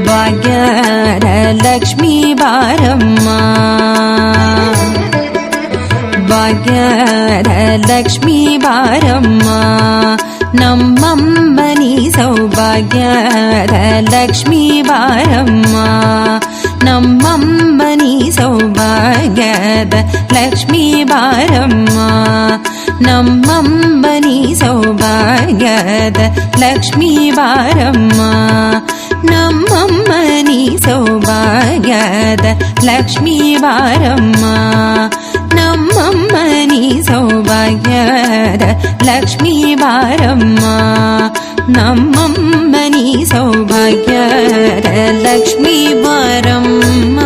ಭಾಗ್ಯದ ಲಕ್ಷ್ಮೀ ಬಾರಮ್ಮ ಭಾಗ್ಯದ ಲಕ್ಷ್ಮೀ ಬಾರಮ್ಮ ನಮ್ಮಮ್ಮನಿ ಸೌಭಾಗ್ಯದ ಲಕ್ಷ್ಮೀ ಬಾರಮ್ಮ ನಮ್ಮಮ್ಮನಿ ಸೌಭಾಗ್ಯದ ಲಕ್ಷ್ಮೀ ಬಾರಮ್ಮ ನಮ್ಮಮ್ಮನಿ ಸೌಭಾಗ್ಯದ ಲಕ್ಷ್ಮೀ ಬಾರಮ್ಮ ನಮ್ಮಮ್ಮನಿ ಸೌಭಾಗ್ಯದ ಲಕ್ಷ್ಮೀ ಬಾರಮ್ಮ ನಮ್ಮಮ್ಮನಿ ಸೌಭಾಗ್ಯದ ಲಕ್ಷ್ಮೀ ಬಾರಮ್ಮ ನಮ್ಮಮ್ಮನಿ ಸೌಭಾಗ್ಯದ ಲಕ್ಷ್ಮೀ ಬಾರಮ್ಮ